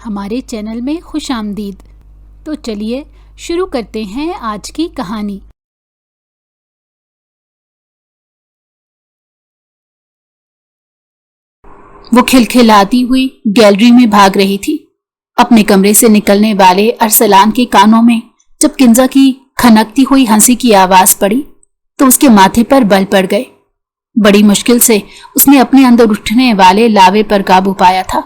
ہمارے چینل میں خوش آمدید۔ تو چلیے شروع کرتے ہیں آج کی کہانی۔ وہ کھلکھلاتی ہوئی گیلری میں بھاگ رہی تھی۔ اپنے کمرے سے نکلنے والے ارسلان کے کانوں میں جب کنزا کی کھنکتی ہوئی ہنسی کی آواز پڑی تو اس کے ماتھے پر بل پڑ گئے۔ بڑی مشکل سے اس نے اپنے اندر اٹھنے والے لاوے پر قابو پایا تھا،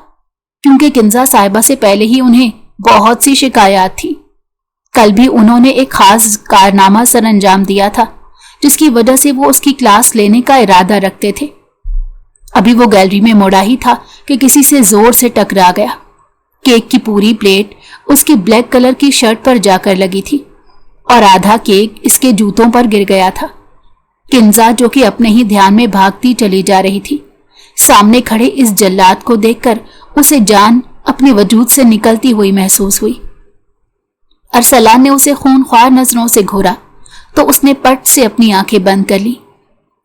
کیونکہ کنزا صاحبہ سے پہلے ہی انہیں بہت سی شکایات تھی۔ کل بھی انہوں نے ایک خاص کارنامہ سر انجام دیا تھا جس کی وجہ سے وہ اس کی کلاس لینے کا ارادہ رکھتے تھے۔ ابھی وہ گیلری میں موڑا ہی تھا کہ کسی سے زور سے ٹکرا گیا۔ کیک کی پوری پلیٹ اس کی بلیک کلر کی شرٹ پر جا کر لگی تھی اور آدھا کیک اس کے جوتوں پر گر گیا تھا۔ کنزا جو کہ اپنے ہی دھیان میں بھاگتی چلی جا رہی تھی، سامنے کھڑے اس جلاد کو دیکھ کر اسے جان اپنے وجود سے نکلتی ہوئی محسوس ہوئی۔ ارسلان نے اسے خونخوار نظروں سے گھورا تو اس نے پٹ سے اپنی آنکھیں بند کر لی۔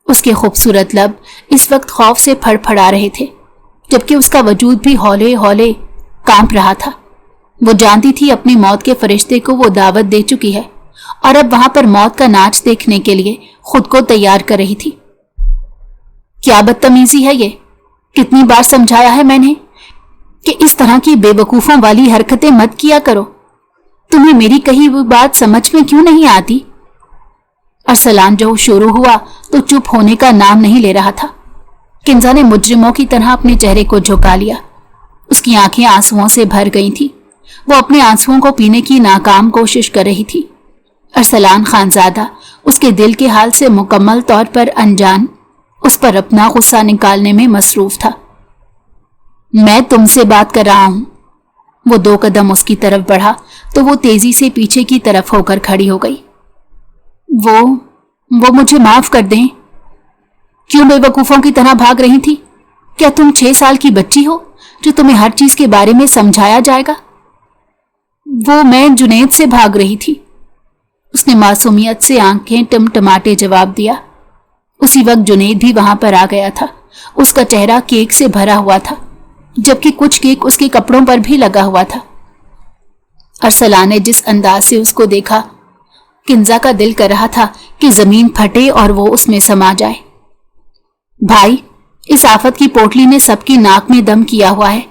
اس کے خوبصورت لب اس وقت خوف سے پھڑ پھڑا رہے تھے، جبکہ اس کا وجود بھی ہولے ہولے کانپ رہا تھا۔ وہ جانتی تھی اپنی موت کے فرشتے کو وہ دعوت دے چکی ہے اور اب وہاں پر موت کا ناچ دیکھنے کے لیے خود کو تیار کر رہی تھی۔ کیا بدتمیزی ہے یہ! کتنی بار سمجھایا ہے میں نے کہ اس طرح کی بے وقوفوں والی حرکتیں مت کیا کرو۔ تمہیں میری کہی ہوئی بات سمجھ میں کیوں نہیں آتی؟ ارسلان جو شروع ہوا تو چپ ہونے کا نام نہیں لے رہا تھا۔ کنزا نے مجرموں کی طرح اپنے چہرے کو جھکا لیا۔ اس کی آنکھیں آنسوؤں سے بھر گئی تھیں۔ وہ اپنے آنسوؤں کو پینے کی ناکام کوشش کر رہی تھی۔ ارسلان خانزادہ اس کے دل کے حال سے مکمل طور پر انجان، اس پر اپنا غصہ نکالنے میں مصروف تھا۔ میں تم سے بات کر رہا ہوں۔ وہ 2 قدم اس کی طرف بڑھا تو وہ تیزی سے پیچھے کی طرف ہو کر کھڑی ہو گئی۔ وہ مجھے معاف کر دیں۔ کیوں بے وقوفوں کی طرح بھاگ رہی تھی؟ کیا تم 6 سال کی بچی ہو جو تمہیں ہر چیز کے بارے میں سمجھایا جائے گا؟ میں جنید سے بھاگ رہی تھی، اس نے معصومیت سے آنکھیں ٹمٹماتے جواب دیا۔ اسی وقت جنید بھی وہاں پر آ گیا تھا۔ اس کا چہرہ کیک سے بھرا ہوا تھا، جبکہ کچھ کیک اس کے کپڑوں پر بھی لگا ہوا تھا۔ ارسلان نے جس انداز سے اس کو دیکھا، کنزا کا دل کر رہا تھا کہ زمین پھٹے اور وہ اس میں سما جائے۔ بھائی، اس آفت کی پوٹلی نے سب کی ناک میں دم کیا ہوا ہے۔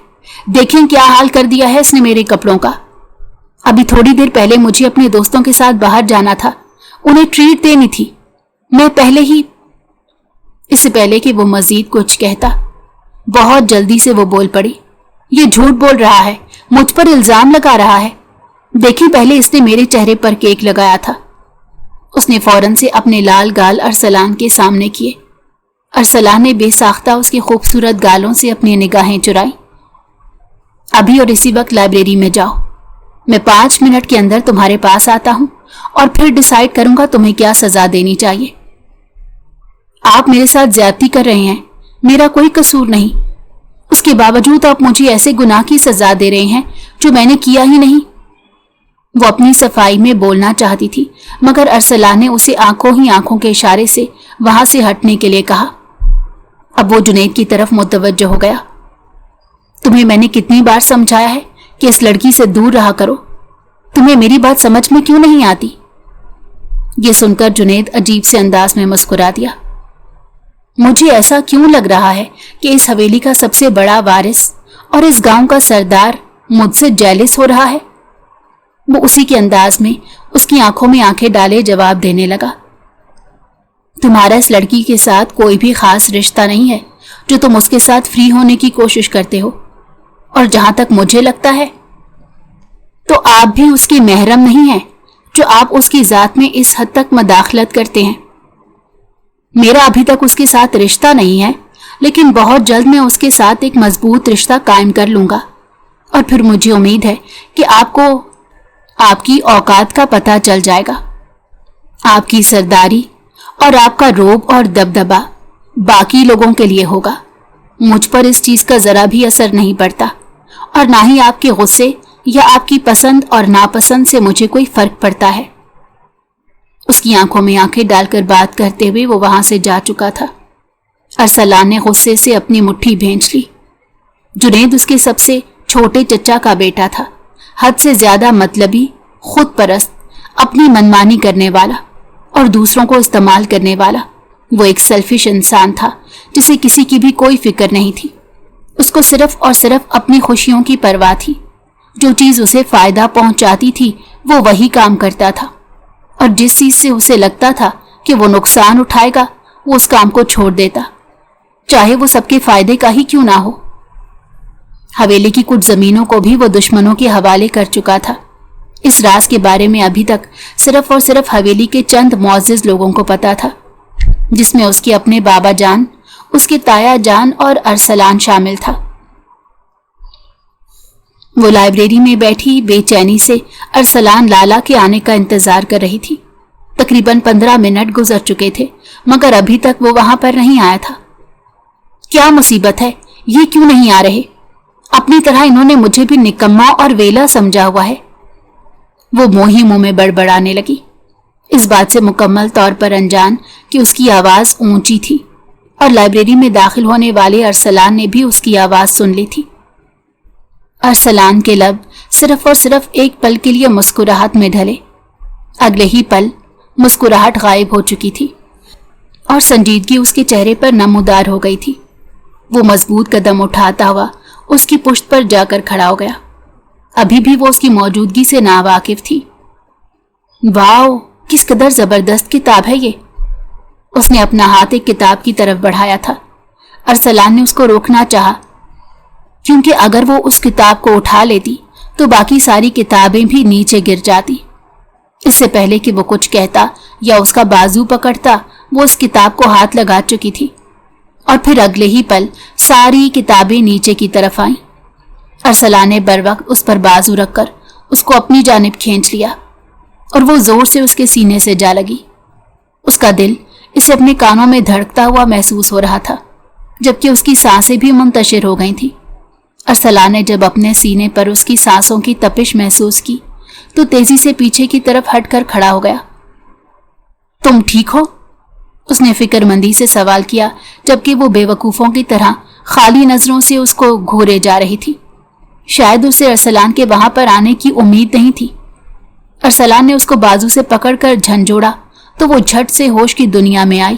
دیکھیں کیا حال کر دیا ہے اس نے میرے کپڑوں کا۔ ابھی تھوڑی دیر پہلے مجھے اپنے دوستوں کے ساتھ باہر جانا تھا، انہیں ٹریٹ دینی تھی۔ میں اس سے پہلے کہ وہ مزید کچھ کہتا، بہت جلدی سے وہ بول پڑی، یہ جھوٹ بول رہا ہے، مجھ پر الزام لگا رہا ہے۔ دیکھیں پہلے اس نے میرے چہرے پر کیک لگایا تھا۔ اس نے فوراً سے اپنے لال گال ارسلان کے سامنے کیے۔ ارسلان نے بے ساختہ اس کی خوبصورت گالوں سے اپنی نگاہیں چرائیں۔ ابھی اور اسی وقت لائبریری میں جاؤ، میں 5 منٹ کے اندر تمہارے پاس آتا ہوں اور پھر ڈیسائیڈ کروں گا تمہیں کیا سزا دینی چاہیے۔ آپ میرے ساتھ زیادتی کر رہے ہیں، میرا کوئی قصور نہیں۔ اس کے باوجود آپ مجھے ایسے گناہ کی سزا دے رہے ہیں جو میں نے کیا ہی نہیں۔ وہ اپنی صفائی میں بولنا چاہتی تھی، مگر ارسلان نے اسے آنکھوں کے اشارے سے وہاں سے ہٹنے کے لیے کہا۔ اب وہ جنید کی طرف متوجہ ہو گیا۔ تمہیں میں نے کتنی بار سمجھایا ہے کہ اس لڑکی سے دور رہا کرو، تمہیں میری بات سمجھ میں کیوں نہیں آتی؟ یہ سن کر جنید عجیب سے انداز میں مسکرا دیا۔ مجھے ایسا کیوں لگ رہا ہے کہ اس حویلی کا سب سے بڑا وارث اور اس گاؤں کا سردار مجھ سے جیلس ہو رہا ہے؟ وہ اسی کے انداز میں اس کی آنکھوں میں آنکھیں ڈالے جواب دینے لگا۔ تمہارا اس لڑکی کے ساتھ کوئی بھی خاص رشتہ نہیں ہے جو تم اس کے ساتھ فری ہونے کی کوشش کرتے ہو، اور جہاں تک مجھے لگتا ہے تو آپ بھی اس کی محرم نہیں ہیں جو آپ اس کی ذات میں اس حد تک مداخلت کرتے ہیں۔ میرا ابھی تک اس کے ساتھ رشتہ نہیں ہے، لیکن بہت جلد میں اس کے ساتھ ایک مضبوط رشتہ قائم کر لوں گا، اور پھر مجھے امید ہے کہ آپ کو آپ کی اوقات کا پتہ چل جائے گا۔ آپ کی سرداری اور آپ کا روب اور دبدبہ باقی لوگوں کے لیے ہوگا، مجھ پر اس چیز کا ذرا بھی اثر نہیں پڑتا، اور نہ ہی آپ کے غصے یا آپ کی پسند اور ناپسند سے مجھے کوئی فرق پڑتا ہے۔ اس کی آنکھوں میں آنکھیں ڈال کر بات کرتے ہوئے وہ وہاں سے جا چکا تھا۔ ارسلان نے غصے سے اپنی مٹھی بھینچ لی۔ جنید اس کے سب سے چھوٹے چچا کا بیٹا تھا، حد سے زیادہ مطلبی، خود پرست، اپنی منمانی کرنے والا اور دوسروں کو استعمال کرنے والا۔ وہ ایک سیلفش انسان تھا جسے کسی کی بھی کوئی فکر نہیں تھی۔ اس کو صرف اور صرف اپنی خوشیوں کی پرواہ تھی۔ جو چیز اسے فائدہ پہنچاتی تھی وہ وہی کام کرتا تھا، اور جس چیز سے اسے لگتا تھا کہ وہ نقصان اٹھائے گا وہ اس کام کو چھوڑ دیتا، چاہے وہ سب کے فائدے کا ہی کیوں نہ ہو۔ حویلی کی کچھ زمینوں کو بھی وہ دشمنوں کے حوالے کر چکا تھا۔ اس راز کے بارے میں ابھی تک صرف اور صرف حویلی کے چند معزز لوگوں کو پتا تھا، جس میں اس کے اپنے بابا جان، اس کے تایا جان اور ارسلان شامل تھا۔ وہ لائبریری میں بیٹھی بے چینی سے ارسلان لالا کے آنے کا انتظار کر رہی تھی۔ تقریباً 15 منٹ گزر چکے تھے مگر ابھی تک وہ وہاں پر نہیں آیا تھا۔ کیا مصیبت ہے، یہ کیوں نہیں آ رہے؟ اپنی طرح انہوں نے مجھے بھی نکما اور ویلا سمجھا ہوا ہے، وہ منہ ہی منہ میں بڑبڑانے لگی، اس بات سے مکمل طور پر انجان کہ اس کی آواز اونچی تھی اور لائبریری میں داخل ہونے والے ارسلان نے بھی اس کی آواز سن لی تھی۔ ارسلان کے لب صرف اور صرف ایک پل کے لیے مسکراہٹ میں ڈھلے، اگلے ہی پل مسکراہٹ غائب ہو چکی تھی اور سنجیدگی اس کے چہرے پر نمودار ہو گئی تھی۔ وہ مضبوط قدم اٹھاتا ہوا اس کی پشت پر جا کر کھڑا ہو گیا۔ ابھی بھی وہ اس کی موجودگی سے ناواقف تھی۔ واؤ، کس قدر زبردست کتاب ہے یہ! اس نے اپنا ہاتھ ایک کتاب کی طرف بڑھایا تھا۔ ارسلان نے اس کو روکنا چاہا، کیونکہ اگر وہ اس کتاب کو اٹھا لیتی تو باقی ساری کتابیں بھی نیچے گر جاتی۔ اس سے پہلے کہ وہ کچھ کہتا یا اس کا بازو پکڑتا، وہ اس کتاب کو ہاتھ لگا چکی تھی اور پھر اگلے ہی پل ساری کتابیں نیچے کی طرف آئیں۔ ارسلان نے بروقت اس پر بازو رکھ کر اس کو اپنی جانب کھینچ لیا اور وہ زور سے اس کے سینے سے جا لگی۔ اس کا دل اسے اپنے کانوں میں دھڑکتا ہوا محسوس ہو رہا تھا، جبکہ اس کی سانسیں بھی منتشر ہو گئی تھیں۔ ارسلان نے جب اپنے سینے پر اس کی سانسوں کی تپش محسوس کی تو تیزی سے پیچھے کی طرف ہٹ کر کھڑا ہو گیا۔ تم ٹھیک ہو؟ اس نے فکر مندی سے سوال کیا، جبکہ وہ بے وقوفوں کی طرح خالی نظروں سے اس کو گھورے جا رہی تھی۔ شاید اسے ارسلان کے وہاں پر آنے کی امید نہیں تھی۔ ارسلان نے اس کو بازو سے پکڑ کر جھنجھوڑا تو وہ جھٹ سے ہوش کی دنیا میں آئی۔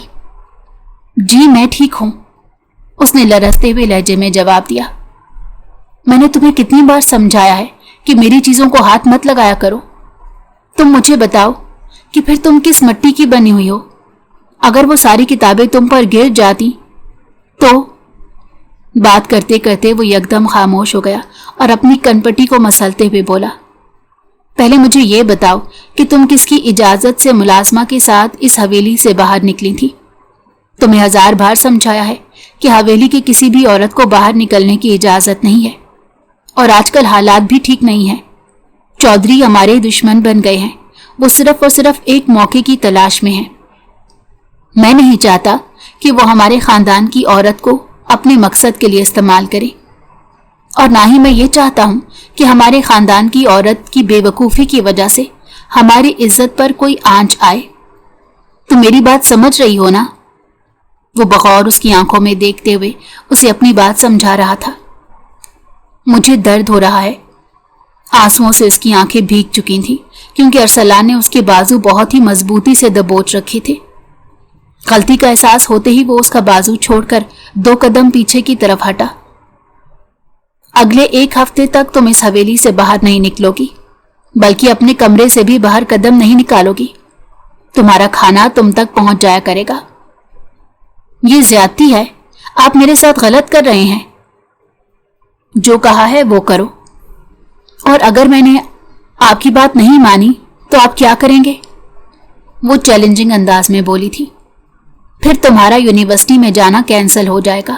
جی میں ٹھیک ہوں، اس نے لرزتے ہوئے لہجے میں جواب دیا۔ میں نے تمہیں کتنی بار سمجھایا ہے کہ میری چیزوں کو ہاتھ مت لگایا کرو۔ تم مجھے بتاؤ کہ پھر تم کس مٹی کی بنی ہوئی ہو؟ اگر وہ ساری کتابیں تم پر گر جاتی تو… بات کرتے کرتے وہ یکدم خاموش ہو گیا اور اپنی کنپٹی کو مسلتے ہوئے بولا، پہلے مجھے یہ بتاؤ کہ تم کس کی اجازت سے ملازمہ کے ساتھ اس حویلی سے باہر نکلی تھی؟ تمہیں 1000 بار سمجھایا ہے کہ حویلی کی کسی بھی عورت کو باہر نکلنے کی اجازت نہیں ہے، اور آج کل حالات بھی ٹھیک نہیں ہیں۔ چودھری ہمارے دشمن بن گئے ہیں، وہ صرف اور صرف ایک موقع کی تلاش میں ہیں۔ میں نہیں چاہتا کہ وہ ہمارے خاندان کی عورت کو اپنے مقصد کے لیے استعمال کرے، اور نہ ہی میں یہ چاہتا ہوں کہ ہمارے خاندان کی عورت کی بے وقوفی کی وجہ سے ہماری عزت پر کوئی آنچ آئے۔ تم میری بات سمجھ رہی ہو نا؟ وہ بغور اس کی آنکھوں میں دیکھتے ہوئے اسے اپنی بات سمجھا رہا تھا۔ مجھے درد ہو رہا ہے۔ آنسوؤں سے اس کی آنکھیں بھیگ چکی تھیں کیونکہ ارسلان نے اس کے بازو بہت ہی مضبوطی سے دبوچ رکھے تھے۔ غلطی کا احساس ہوتے ہی وہ اس کا بازو چھوڑ کر 2 قدم پیچھے کی طرف ہٹا۔ اگلے 1 ہفتے تک تم اس حویلی سے باہر نہیں نکلو گی، بلکہ اپنے کمرے سے بھی باہر قدم نہیں نکالو گی۔ تمہارا کھانا تم تک پہنچ جایا کرے گا۔ یہ زیادتی ہے، آپ میرے ساتھ غلط کر رہے ہیں۔ جو کہا ہے وہ کرو، اور اگر میں نے آپ کی بات نہیں مانی تو آپ کیا کریں گے؟ وہ چیلنجنگ انداز میں بولی تھی۔ پھر تمہارا یونیورسٹی میں جانا کینسل ہو جائے گا۔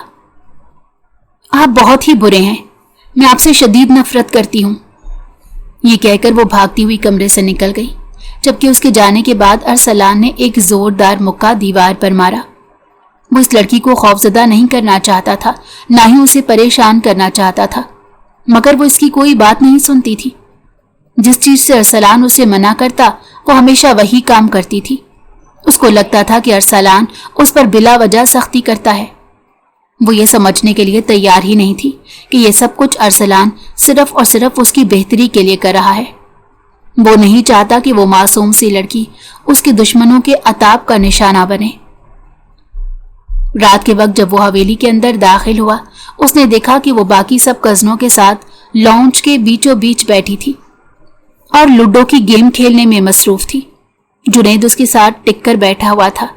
آپ بہت ہی برے ہیں، میں آپ سے شدید نفرت کرتی ہوں۔ یہ کہہ کر وہ بھاگتی ہوئی کمرے سے نکل گئی، جبکہ اس کے جانے کے بعد ارسلان نے ایک زوردار مکہ دیوار پر مارا۔ وہ اس لڑکی کو خوفزدہ نہیں کرنا چاہتا تھا، نہ ہی اسے پریشان کرنا چاہتا تھا، مگر وہ اس کی کوئی بات نہیں سنتی تھی۔ جس چیز سے ارسلان اسے منع کرتا وہ ہمیشہ وہی کام کرتی تھی۔ اس کو لگتا تھا کہ ارسلان اس پر بلا وجہ سختی کرتا ہے، وہ یہ سمجھنے کے لیے تیار ہی نہیں تھی کہ یہ سب کچھ ارسلان صرف اور صرف اس کی بہتری کے لیے کر رہا ہے۔ وہ نہیں چاہتا کہ وہ معصوم سی لڑکی اس کے دشمنوں کے عتاب کا نشانہ بنے۔ رات کے وقت جب وہ حویلی کے اندر داخل ہوا، اس نے دیکھا کہ وہ باقی سب کزنوں کے ساتھ لاؤنج کے بیچوں بیچ بیٹھی تھی اور لوڈو کی گیم کھیلنے میں مصروف تھی۔ جنید اس کے ساتھ ٹک کر بیٹھا ہوا تھا۔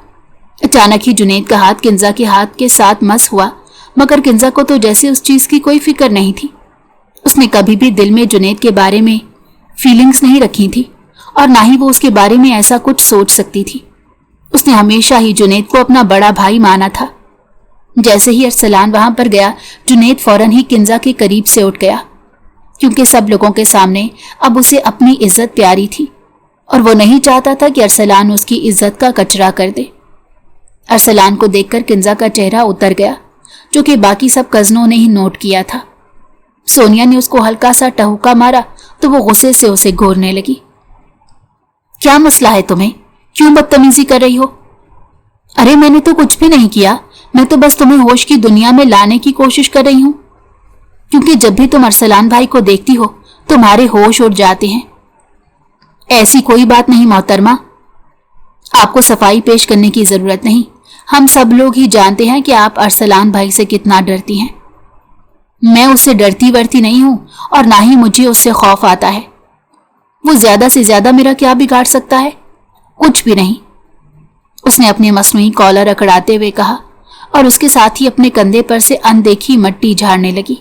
اچانک ہی جنید کا ہاتھ کنزا کے ہاتھ کے ساتھ مس ہوا، مگر کنزا کو تو جیسے اس چیز کی کوئی فکر نہیں تھی۔ اس نے کبھی بھی دل میں جنید کے بارے میں فیلنگز نہیں رکھی تھی اور نہ ہی وہ اس کے بارے میں ایسا کچھ سوچ سکتی تھی۔ اس نے ہمیشہ ہی جنید کو اپنا بڑا بھائی مانا تھا۔ جیسے ہی ارسلان وہاں پر گیا، جنید فوراً ہی کنزا کے قریب سے اٹھ گیا، کیونکہ سب لوگوں کے سامنے اب اسے اپنی عزت پیاری تھی اور وہ نہیں چاہتا تھا کہ ارسلان اس کی عزت کا کچرا کر دے۔ ارسلان کو دیکھ کر کنزا کا چہرہ اتر گیا، جو کہ باقی سب کزنوں نے ہی نوٹ کیا تھا۔ سونیا نے اس کو ہلکا سا ٹہوکا مارا تو وہ غصے سے اسے گھورنے لگی۔ کیا مسئلہ ہے تمہیں؟ کیوں بدتمیزی کر رہی ہو؟ ارے میں نے تو کچھ بھی نہیں کیا، میں تو بس تمہیں ہوش کی دنیا میں لانے کی کوشش کر رہی ہوں، کیونکہ جب بھی تم ارسلان بھائی کو دیکھتی ہو تمہارے ہوش اڑ جاتے ہیں۔ ایسی کوئی بات نہیں محترمہ، آپ کو صفائی پیش کرنے کی ضرورت نہیں، ہم سب لوگ ہی جانتے ہیں کہ آپ ارسلان بھائی سے کتنا ڈرتی ہیں۔ میں اس سے ڈرتی ورتی نہیں ہوں اور نہ ہی مجھے اس سے خوف آتا ہے۔ وہ زیادہ سے زیادہ میرا کیا بگاڑ سکتا ہے؟ کچھ بھی نہیں، اس نے اپنے مصنوعی کالر اکڑاتے ہوئے کہا اور اس کے ساتھ ہی اپنے کندھے پر سے اندیکھی مٹی جھاڑنے لگی۔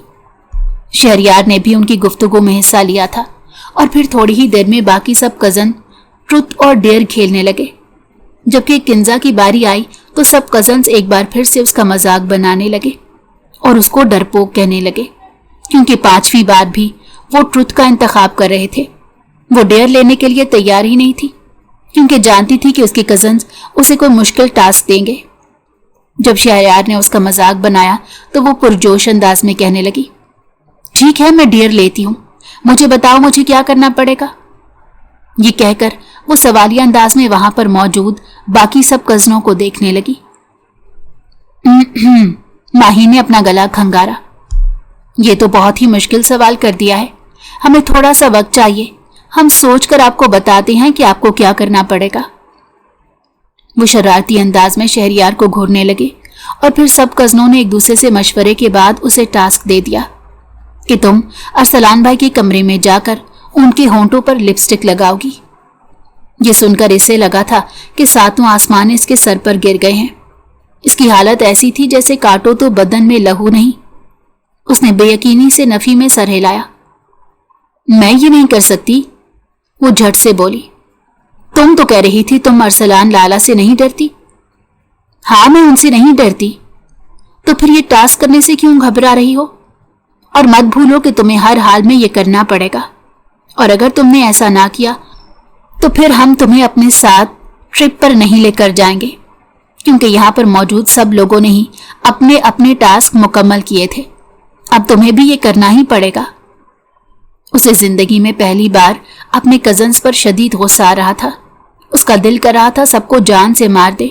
شہریار نے بھی ان کی گفتگو میں حصہ لیا تھا اور پھر تھوڑی ہی دیر میں باقی سب کزن ٹروتھ اور ڈیئر کھیلنے لگے۔ جبکہ کنزا کی باری آئی تو سب کزنز ایک بار پھر سے اس کا مذاق بنانے لگے اور اس کو ڈرپوک کہنے لگے، کیونکہ 5ویں بار بھی وہ ٹروتھ کا انتخاب کر رہے تھے۔ وہ ڈیئر لینے کے لیے تیار ہی نہیں تھی، کیونکہ جانتی تھی کہ اس کے کزنز اسے کوئی مشکل ٹاسک دیں گے۔ جب شہریار نے اس کا مذاق بنایا تو وہ پرجوش انداز میں کہنے لگی، ٹھیک ہے میں ڈیئر لیتی ہوں، مجھے بتاؤ مجھے کیا کرنا پڑے گا۔ یہ کہہ کر وہ سوالیہ انداز میں وہاں پر موجود باقی سب کزنوں کو دیکھنے لگی۔ ماہی نے اپنا گلا کھنگارا، یہ تو بہت ہی مشکل سوال کر دیا ہے، ہمیں تھوڑا سا وقت چاہیے، ہم سوچ کر آپ کو بتاتے ہیں کہ آپ کو کیا کرنا پڑے گا۔ وہ شرارتی انداز میں شہریار کو گھورنے لگے اور پھر سب کزنوں نے ایک دوسرے سے مشورے کے بعد اسے ٹاسک دے دیا کہ تم ارسلان بھائی کے کمرے میں جا کر ان کے ہونٹوں پر لپسٹک لگاؤ گی۔ یہ سن کر اسے لگا تھا کہ 7واں آسمان اس کے سر پر گر گئے ہیں۔ اس کی حالت ایسی تھی جیسے کاٹو تو بدن میں لہو نہیں۔ اس نے بے یقینی سے نفی میں سر ہلایا۔ میں یہ نہیں کر سکتی، وہ جھٹ سے بولی۔ تم تو کہہ رہی تھی تم ارسلان لالا سے نہیں ڈرتی۔ ہاں میں ان سے نہیں ڈرتی، تو پھر یہ ٹاسک کرنے سے کیوں گھبرا رہی ہو؟ اور مت بھولو کہ تمہیں ہر حال میں یہ کرنا پڑے گا، اور اگر تم نے ایسا نہ کیا تو پھر ہم تمہیں اپنے ساتھ ٹرپ پر نہیں لے کر جائیں گے، کیونکہ یہاں پر موجود سب لوگوں نے ہی اپنے اپنے ٹاسک مکمل کیے تھے، اب تمہیں بھی یہ کرنا ہی پڑے گا۔ اسے زندگی میں پہلی بار اپنے کزنز پر شدید غصہ آ رہا تھا۔ اس کا دل کر رہا تھا سب کو جان سے مار دے،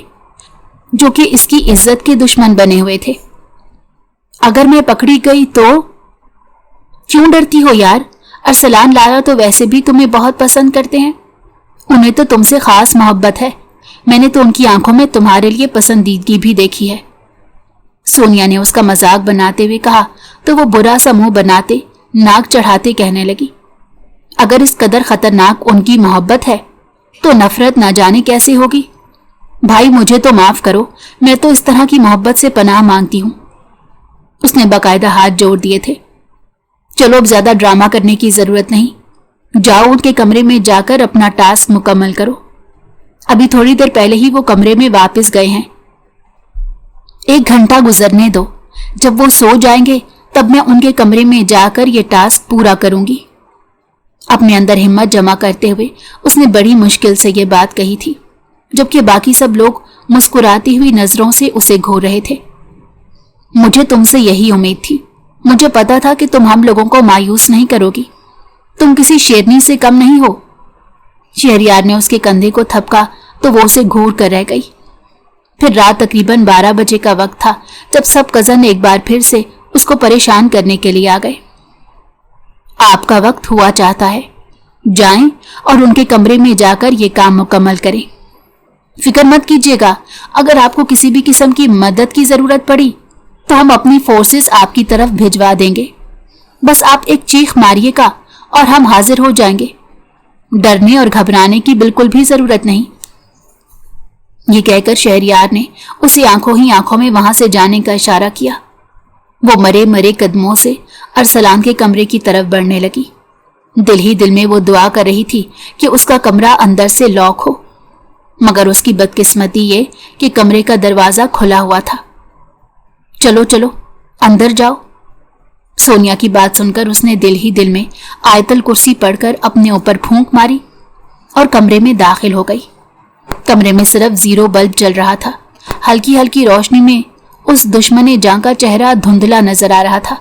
جو کہ اس کی عزت کے دشمن بنے ہوئے تھے۔ اگر میں پکڑی گئی تو؟ کیوں ڈرتی ہو یار؟ ارسلان لالا تو ویسے بھی تمہیں بہت پسند کرتے ہیں، انہیں تو تم سے خاص محبت ہے، میں نے تو ان کی آنکھوں میں تمہارے لیے پسندیدگی بھی دیکھی ہے۔ سونیا نے اس کا مذاق بناتے ہوئے کہا تو وہ برا سا منہ بناتے ناک چڑھاتے کہنے لگی، اگر اس قدر خطرناک ان کی محبت ہے تو نفرت نہ جانے کیسے ہوگی۔ بھائی مجھے تو معاف کرو، میں تو اس طرح کی محبت سے پناہ مانگتی ہوں۔ اس نے باقاعدہ ہاتھ جوڑ دیے تھے۔ چلو اب زیادہ ڈرامہ کرنے کی ضرورت نہیں، جاؤ ان کے کمرے میں جا کر اپنا ٹاسک مکمل کرو۔ ابھی تھوڑی دیر پہلے ہی وہ کمرے میں واپس گئے ہیں، 1 گھنٹہ گزرنے دو، جب وہ سو جائیں گے تب میں ان کے کمرے میں جا کر یہ ٹاسک پورا کروں گی۔ اپنے اندر ہمت جمع کرتے ہوئے اس نے بڑی مشکل سے یہ بات کہی تھی، جبکہ باقی سب لوگ مسکراتی ہوئی نظروں سے اسے گھور رہے تھے۔ مجھے تم سے یہی امید تھی، مجھے پتا تھا کہ تم ہم لوگوں کو مایوس نہیں کرو گی، تم کسی شیرنی سے کم نہیں ہو۔ شہریار نے اس کے کندھے کو تھپکا تو وہ اسے گھور کر رہ گئی۔ फिर रात तकरीबन 12 बजे का वक्त था जब सब कजन एक बार फिर से उसको परेशान करने के लिए आ गए। आपका वक्त हुआ चाहता है, जाएं और उनके कमरे में जाकर ये काम मुकम्मल करें। फिक्र मत कीजिएगा, अगर आपको किसी भी किस्म की मदद की जरूरत पड़ी तो हम अपनी फोर्सेस आपकी तरफ भिजवा देंगे। बस आप एक चीख मारिएगा और हम हाजिर हो जाएंगे। डरने और घबराने की बिल्कुल भी जरूरत नहीं। ये कहकर शहरयार ने उसे आंखों ही आंखों में वहां से जाने का इशारा किया। वो मरे मरे कदमों से अरसलान के कमरे की तरफ बढ़ने लगी। दिल ही दिल में वो दुआ कर रही थी कि उसका कमरा अंदर से लॉक हो, मगर उसकी बदकिस्मती ये कि कमरे का दरवाजा खुला हुआ था। चलो चलो अंदर जाओ। सोनिया की बात सुनकर उसने दिल ही दिल में आयतल कुर्सी पढ़कर अपने ऊपर फूंक मारी और कमरे में दाखिल हो गई। कमरे में सिर्फ 0 बल्ब जल रहा था। हल्की हल्की रोशनी में उस दुश्मने जां का चेहरा धुंधला नजर आ रहा था,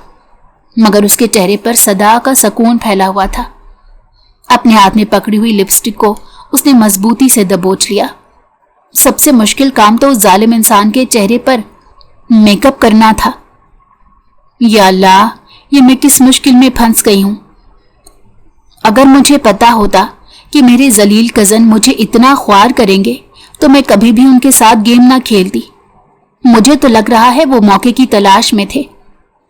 मगर उसके चेहरे पर सदा का सुकून फैला हुआ था। अपने हाथ में पकड़ी हुई लिपस्टिक को उसने मजबूती से दबोच लिया। सबसे मुश्किल काम तो उस जालिम इंसान के चेहरे पर मेकअप करना था। या अल्लाह, ये मैं किस मुश्किल में फंस गई हूं। अगर मुझे पता होता कि मेरे जलील कजन मुझे इतना ख्वार करेंगे तो मैं कभी भी उनके साथ गेम ना खेलती। मुझे तो लग रहा है वो मौके की तलाश में थे,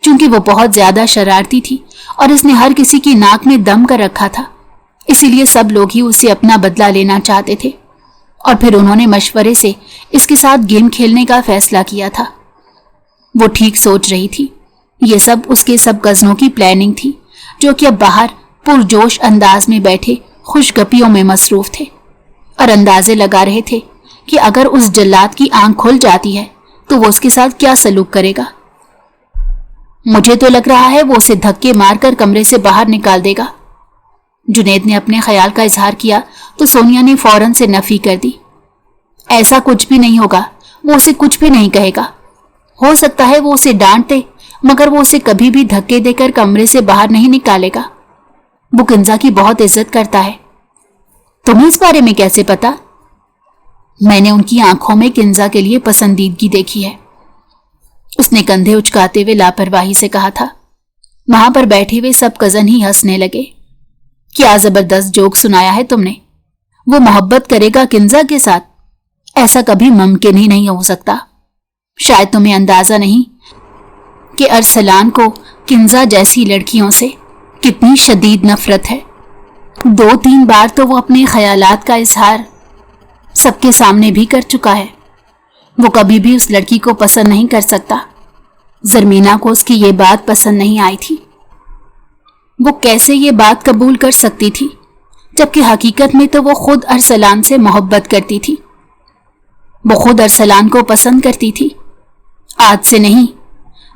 क्योंकि वो बहुत ज्यादा शरारती थी और इसने हर किसी की नाक में दम कर रखा था। इसीलिए सब लोग ही उसे अपना बदला लेना चाहते थे और फिर उन्होंने मशवरे से इसके साथ गेम खेलने का फैसला किया था। वो ठीक सोच रही थी। ये सब उसके सब कजनों की प्लानिंग थी, जो कि अब बाहर पुरजोश अंदाज में बैठे खुशगपियों में मसरूफ थे और अंदाजे लगा रहे थे कि अगर उस जल्लाद की आंख खुल जाती है तो वो उसके साथ क्या सलूक करेगा। मुझे तो लग रहा है वो उसे धक्के मारकर कमरे से बाहर निकाल देगा। जुनैद ने अपने ख्याल का इजहार किया तो सोनिया ने फौरन से नफी कर दी। ऐसा कुछ भी नहीं होगा, वो उसे कुछ भी नहीं कहेगा। हो सकता है वो उसे डांट दे, मगर वो उसे कभी भी धक्के देकर कमरे से बाहर नहीं निकालेगा। वो किंजा की बहुत इज्जत करता है। तुम्हें इस बारे में कैसे पता? मैंने उनकी आंखों में किंजा के लिए पसंदीदगी देखी है, उसने कंधे उचकाते हुए लापरवाही से कहा था। वहां पर बैठे हुए सब कजन ही हंसने लगे। क्या जबरदस्त जोक सुनाया है तुमने। वो मोहब्बत करेगा किंजा के साथ? ऐसा कभी मुमकिन ही नहीं हो सकता। शायद तुम्हें अंदाजा नहीं कि अरसलान को किंजा जैसी लड़कियों से कितनी शदीद नफरत है। 2-3 बार तो वो अपने ख्यालात का इजहार सबके सामने भी कर चुका है। वो कभी भी उस लड़की को पसंद नहीं कर सकता। जरमीना को उसकी ये बात पसंद नहीं आई थी। वो कैसे ये बात कबूल कर सकती थी, जबकि हकीकत में तो वो खुद अरसलान से मोहब्बत करती थी। वो खुद अरसलान को पसंद करती थी, आज से नहीं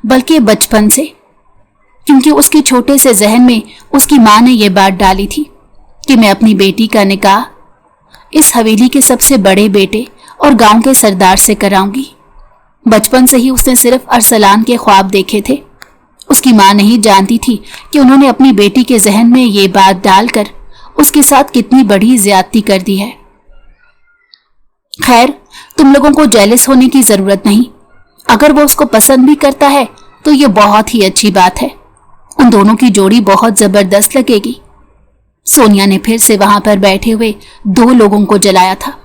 बल्कि बचपन से, क्योंकि उसके छोटे से जहन में उसकी माँ ने यह बात डाली थी कि मैं अपनी बेटी का निकाह इस हवेली के सबसे बड़े बेटे और गांव के सरदार से कराऊंगी। बचपन से ही उसने सिर्फ अरसलान के ख्वाब देखे थे। उसकी माँ नहीं जानती थी कि उन्होंने अपनी बेटी के जहन में ये बात डालकर उसके साथ कितनी बड़ी ज्यादती कर दी है। खैर, तुम लोगों को जेलस होने की जरूरत नहीं। अगर वो उसको पसंद भी करता है तो ये बहुत ही अच्छी बात है। उन दोनों की जोड़ी बहुत जबरदस्त लगेगी। सोनिया ने फिर से वहां पर बैठे हुए 2 लोगों को जलाया था।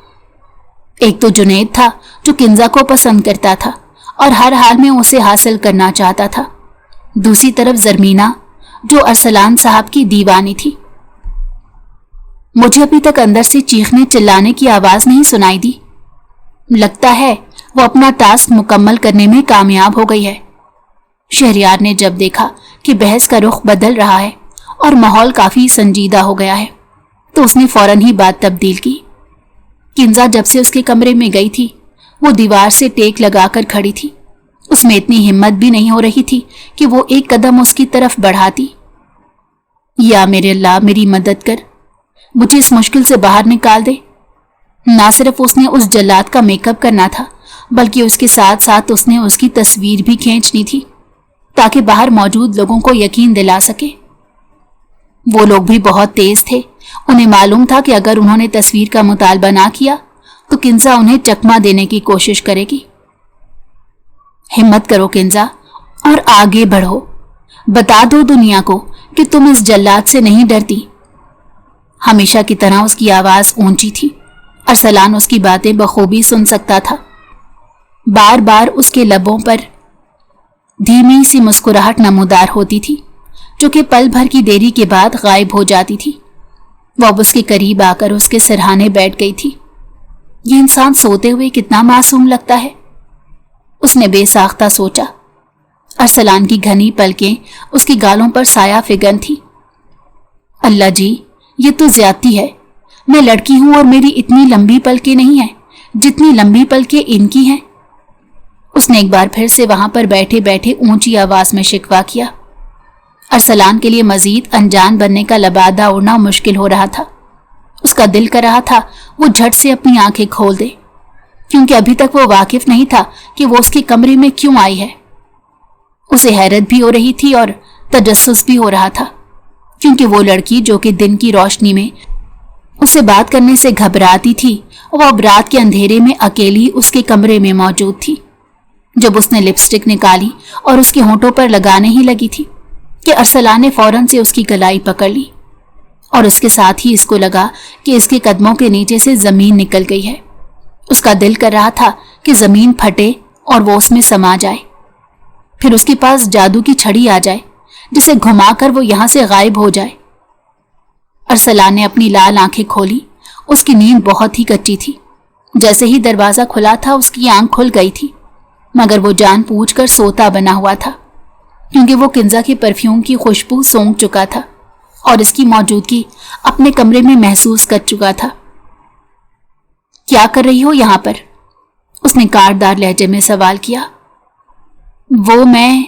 एक तो जुनैद था जो किंजा को पसंद करता था और हर हाल में उसे हासिल करना चाहता था। दूसरी तरफ जरमीना जो अरसलान साहब की दीवानी थी। मुझे अभी तक अंदर से चीखने चिल्लाने की आवाज नहीं सुनाई दी। लगता है वो अपना टास्क मुकम्मल करने में कामयाब हो गई है। शहरयार ने जब देखा कि बहस का रुख बदल रहा है और माहौल काफी संजीदा हो गया है तो उसने फौरन ही बात तब्दील की। किंजा जब से उसके कमरे में गई थी वो दीवार से टेक लगाकर खड़ी थी। उसमें इतनी हिम्मत भी नहीं हो रही थी कि वो एक कदम उसकी तरफ बढ़ाती। या मेरे अल्लाह, मेरी मदद कर, मुझे इस मुश्किल से बाहर निकाल दे। ना सिर्फ उसने उस जल्लाद का मेकअप करना था, बल्कि उसके साथ साथ उसने उसकी तस्वीर भी खींचनी थी ताकि बाहर मौजूद लोगों को यकीन दिला सके। वो लोग भी बहुत तेज थे। उन्हें मालूम था कि अगर उन्होंने तस्वीर का मुतालबा ना किया तो किंजा उन्हें चकमा देने की कोशिश करेगी। हिम्मत करो किंजा और आगे बढ़ो, बता दो दुनिया को कि तुम इस जल्लाद से नहीं डरती। हमेशा की तरह उसकी आवाज ऊंची थी। अरसलान उसकी बातें बखूबी सुन सकता था। बार बार उसके लबों पर धीमी सी मुस्कुराहट नमूदार होती थी, जो कि पल भर की देरी के बाद गायब हो जाती थी। वो अब उसके करीब आकर उसके सिरहाने बैठ गई थी। ये इंसान सोते हुए कितना मासूम लगता है, उसने बेसाख्ता सोचा। अरसलान की घनी पलकें उसकी गालों पर साया फिगन थी। अल्लाह जी, ये तो ज्यादती है। मैं लड़की हूं और मेरी इतनी लंबी पलकें नहीं हैं जितनी लंबी पलकें इनकी हैं। उसने एक बार फिर से वहां पर बैठे बैठे ऊंची आवाज में शिकवा किया। अरसलान के लिए मजीद अनजान बनने का लबादा उड़ना मुश्किल हो रहा था। उसका दिल कर रहा था वो झट से अपनी आंखें खोल दे, क्योंकि अभी तक वो वाकिफ नहीं था कि वो उसके कमरे में क्यों आई है। उसे हैरत भी हो रही थी और तजस्सुस भी हो रहा था, क्योंकि वो लड़की जो कि दिन की रोशनी में उसे बात करने से घबराती थी, वो अब रात के अंधेरे में अकेली उसके कमरे में मौजूद थी। जब उसने लिपस्टिक निकाली और उसके होंठों पर लगाने ही लगी थी कि अरसलान ने फौरन से उसकी कलाई पकड़ ली, और उसके साथ ही इसको लगा कि इसके कदमों के नीचे से जमीन निकल गई है। उसका दिल कर रहा था कि जमीन फटे और वो उसमें समा जाए, फिर उसके पास जादू की छड़ी आ जाए जिसे घुमाकर वो यहां से गायब हो जाए। अरसलान ने अपनी लाल आंखें खोली। उसकी नींद बहुत ही कच्ची थी। जैसे ही दरवाजा खुला था उसकी आंख खुल गई थी, मगर वो जानबूझकर सोता बना हुआ था, क्योंकि वो किंजा के परफ्यूम की खुशबू सूंघ चुका था और इसकी मौजूदगी अपने कमरे में महसूस कर चुका था। क्या कर रही हो यहां पर? उसने कारदार लहजे में सवाल किया। वो मैं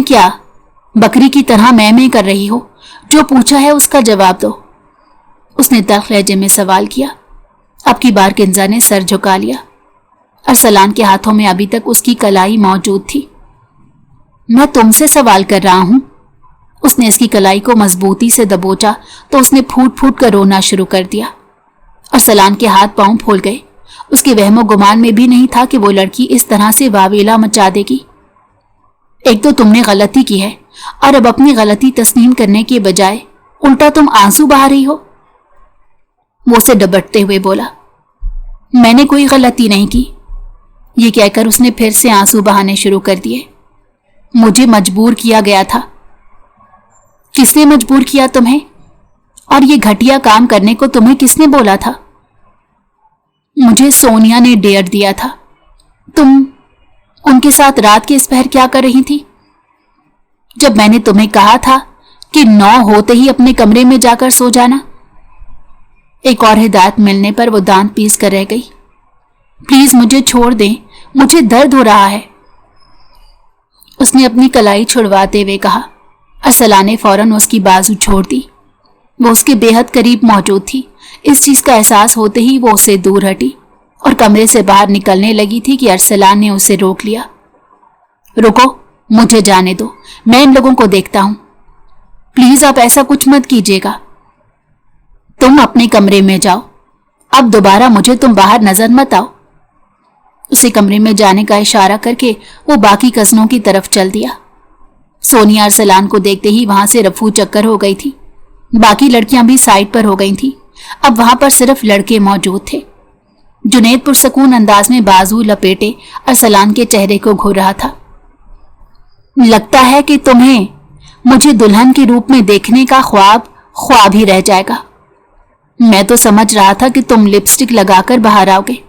क्या? बकरी की तरह मैं कर रही हो? जो पूछा है उसका जवाब दो, उसने तल्ख लहजे में सवाल किया। अब की बार किंजा ने सर झुका लिया। अरसलान के हाथों में अभी तक उसकी कलाई मौजूद थी। मैं तुमसे सवाल कर रहा हूं। उसने इसकी कलाई को मजबूती से दबोचा तो उसने फूट फूट कर रोना शुरू कर दिया। अरसलान के हाथ पांव फूल गए। उसके वहमो गुमान में भी नहीं था कि वो लड़की इस तरह से वावेला मचा देगी। एक तो तुमने गलती की है और अब अपनी गलती तस्लीम करने के बजाय उल्टा तुम आंसू बहा रही हो, वो उसे डबटते हुए बोला। मैंने कोई गलती नहीं की, ये कहकर उसने फिर से आंसू बहाने शुरू कर दिए। मुझे मजबूर किया गया था। किसने मजबूर किया तुम्हें? और ये घटिया काम करने को तुम्हें किसने बोला था? मुझे सोनिया ने डेयर दिया था। तुम उनके साथ रात के इस पहर क्या कर रही थी? जब मैंने तुम्हें कहा था कि 9 होते ही अपने कमरे में जाकर सो जाना। एक और हिदायत मिलने पर वो दांत पीस कर रह गई। प्लीज मुझे छोड़ दें, मुझे दर्द हो रहा है, उसने अपनी कलाई छुड़वाते हुए कहा। अरसलान ने फौरन उसकी बाजू छोड़ दी। वो उसके बेहद करीब मौजूद थी। इस चीज का एहसास होते ही वो उससे दूर हटी और कमरे से बाहर निकलने लगी थी कि अरसलान ने उसे रोक लिया। रुको, मुझे जाने दो, मैं इन लोगों को देखता हूं। प्लीज आप ऐसा कुछ मत कीजिएगा। तुम अपने कमरे में जाओ, अब दोबारा मुझे तुम बाहर नजर मत आओ। उसे कमरे में जाने का इशारा करके वो बाकी कज़नों की तरफ चल दिया। सोनिया अरसलान को देखते ही वहां से रफू चक्कर हो गई थी। बाकी लड़कियां भी साइड पर हो गई थी। अब वहां पर सिर्फ लड़के मौजूद थे। जुनैद पुरसकून अंदाज में बाजू लपेटे अरसलान के चेहरे को घूर रहा था। लगता है कि तुम्हें मुझे दुल्हन के रूप में देखने का ख्वाब ही रह जाएगा। मैं तो समझ रहा था कि तुम लिपस्टिक लगाकर बाहर आओगे,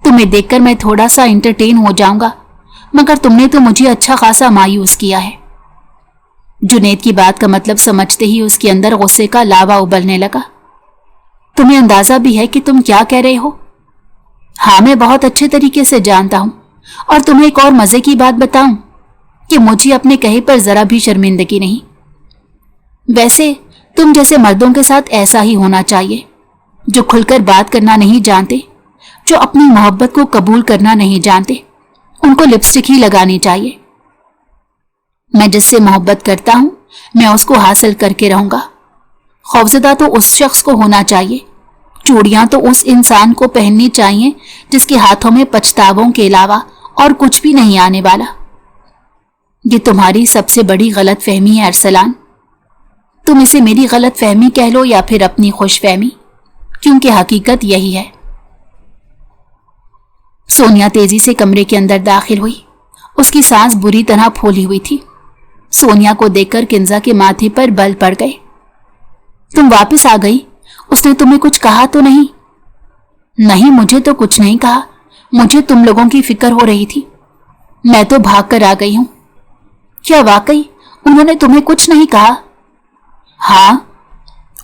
तुम्हें देखकर मैं थोड़ा सा एंटरटेन हो जाऊंगा, मगर तुमने तो मुझे अच्छा खासा मायूस किया है। जुनैद की बात का मतलब समझते ही उसके अंदर गुस्से का लावा उबलने लगा। तुम्हें अंदाजा भी है कि तुम क्या कह रहे हो? हाँ, मैं बहुत अच्छे तरीके से जानता हूं। और तुम्हें एक और मजे की बात बताऊं कि मुझे अपने कहे पर जरा भी शर्मिंदगी नहीं। वैसे तुम जैसे मर्दों के साथ ऐसा ही होना चाहिए, जो खुलकर बात करना नहीं जानते, जो अपनी मोहब्बत को कबूल करना नहीं जानते, उनको लिपस्टिक ही लगानी चाहिए। मैं जिससे मोहब्बत करता हूं मैं उसको हासिल करके रहूंगा। खौफजदा तो उस शख्स को होना चाहिए चूड़ियां तो उस इंसान को पहननी चाहिए जिसके हाथों में पछतावों के अलावा और कुछ भी नहीं आने वाला। ये तुम्हारी सबसे बड़ी गलत फहमी है अरसलान। तुम इसे मेरी गलत फहमी कह लो या फिर अपनी खुशफहमी, क्योंकि हकीकत यही है। सोनिया तेजी से कमरे के अंदर दाखिल हुई। उसकी सांस बुरी तरह फूली हुई थी। सोनिया को देखकर किंजा के माथे पर बल पड़ गए। तुम वापस आ गई? उसने तुम्हें कुछ कहा तो नहीं? नहीं, मुझे तो कुछ नहीं कहा। मुझे तुम लोगों की फिक्र हो रही थी। मैं तो भाग कर आ गई हूं। क्या वाकई उन्होंने तुम्हें कुछ नहीं कहा? हाँ,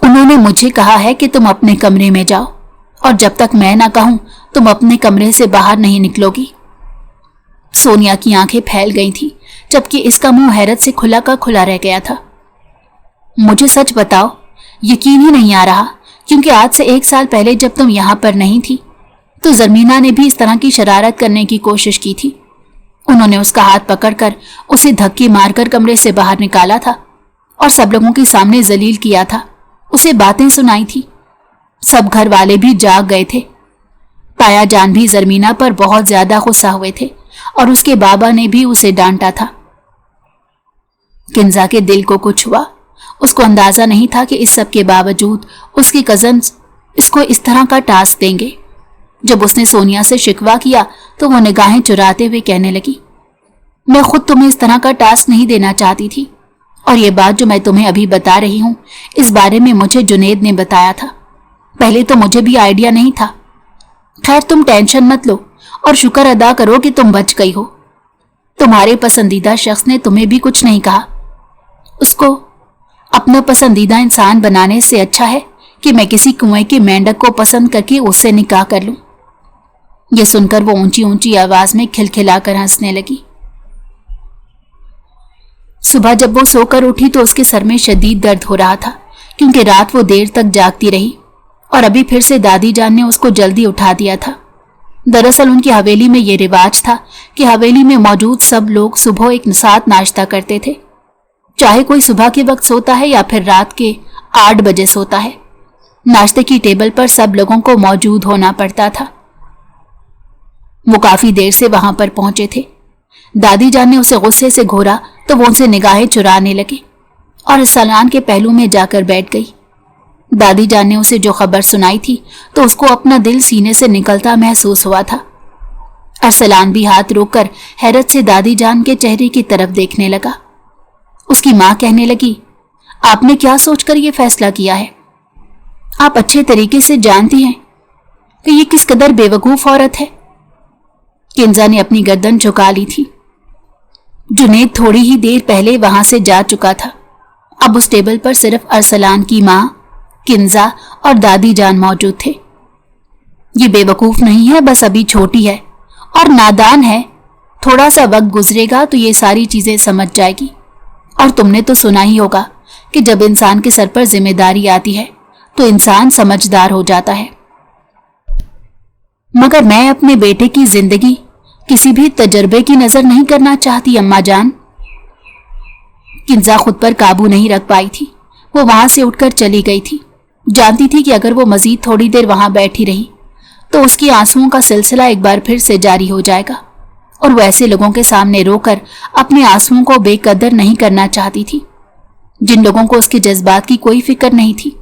उन्होंने मुझे कहा है कि तुम अपने कमरे में जाओ और जब तक मैं ना कहूं तुम अपने कमरे से बाहर नहीं निकलोगी। सोनिया की आंखें फैल गई थी, जबकि इसका मुंह हैरत से खुला का खुला रह गया था। मुझे सच बताओ, यकीन ही नहीं आ रहा, क्योंकि आज से 1 साल पहले जब तुम यहां पर नहीं थी तो जरमीना ने भी इस तरह की शरारत करने की कोशिश की थी। उन्होंने उसका हाथ पकड़कर उसे धक्के मारकर कमरे से बाहर निकाला था और सब लोगों के सामने जलील किया था। उसे बातें सुनाई थी। सब घर वाले भी जाग गए थे। ताया जान भी जरमीना पर बहुत ज्यादा गुस्सा हुए थे और उसके बाबा ने भी उसे डांटा था। किंजा के दिल को कुछ हुआ। उसको अंदाजा नहीं था कि इस सब के बावजूद उसके कजन्स इसको इस तरह का टास्क देंगे। जब उसने सोनिया से शिकवा किया तो वो निगाहें चुराते हुए कहने लगी, मैं खुद तुम्हें इस तरह का टास्क नहीं देना चाहती थी, और ये बात जो मैं तुम्हें अभी बता रही हूं इस बारे में मुझे जुनेद ने बताया था। पहले तो मुझे भी आइडिया नहीं था। खैर, तुम टेंशन मत लो और शुक्र अदा करो कि तुम बच गई हो। तुम्हारे पसंदीदा शख्स ने तुम्हें भी कुछ नहीं कहा। उसको अपना पसंदीदा इंसान बनाने से अच्छा है कि मैं किसी कुएं के मेंढक को पसंद करके उससे निकाह कर लूं। यह सुनकर वो ऊंची ऊंची आवाज में खिलखिलाकर हंसने लगी। सुबह जब वो सोकर उठी तो उसके सर में शदीद दर्द हो रहा था, क्योंकि रात वो देर तक जागती रही और अभी फिर से दादी जान ने उसको जल्दी उठा दिया था। दरअसल उनकी हवेली में ये रिवाज था कि हवेली में मौजूद सब लोग सुबह एक साथ नाश्ता करते थे, चाहे कोई सुबह के वक्त सोता है या फिर रात के 8 बजे सोता है। नाश्ते की टेबल पर सब लोगों को मौजूद होना पड़ता था। वो काफी देर से वहां पर पहुंचे थे। दादी जान ने उसे गुस्से से घूरा तो वो उनसे निगाहें चुराने लगे और इस सलान के पहलू में जाकर बैठ गई। दादी जान ने उसे जो खबर सुनाई थी तो उसको अपना दिल सीने से निकलता महसूस हुआ था। अरसलान भी हाथ रोककर हैरत से दादी जान के चेहरे की तरफ देखने लगा। उसकी मां कहने लगी, आपने क्या सोचकर यह फैसला किया है? आप अच्छे तरीके से जानती हैं कि ये किस कदर बेवकूफ औरत है। किंजा ने अपनी गर्दन झुका ली थी। जुनेद थोड़ी ही देर पहले वहां से जा चुका था। अब उस टेबल पर सिर्फ अरसलान की मां, किंजा और दादी जान मौजूद थे। ये बेवकूफ नहीं है, बस अभी छोटी है और नादान है। थोड़ा सा वक्त गुजरेगा तो ये सारी चीजें समझ जाएगी। और तुमने तो सुना ही होगा कि जब इंसान के सर पर जिम्मेदारी आती है तो इंसान समझदार हो जाता है। मगर मैं अपने बेटे की जिंदगी किसी भी तजर्बे की नजर नहीं करना चाहती अम्मा जान। किंजा खुद पर काबू नहीं रख पाई थी। वो वहां से उठकर चली गई थी। जानती थी कि अगर वो मजीद थोड़ी देर वहां बैठी रही तो उसकी आंसुओं का सिलसिला एक बार फिर से जारी हो जाएगा और वो ऐसे लोगों के सामने रोकर अपने आंसुओं को बेकदर नहीं करना चाहती थी जिन लोगों को उसके जज्बात की कोई फिक्र नहीं थी।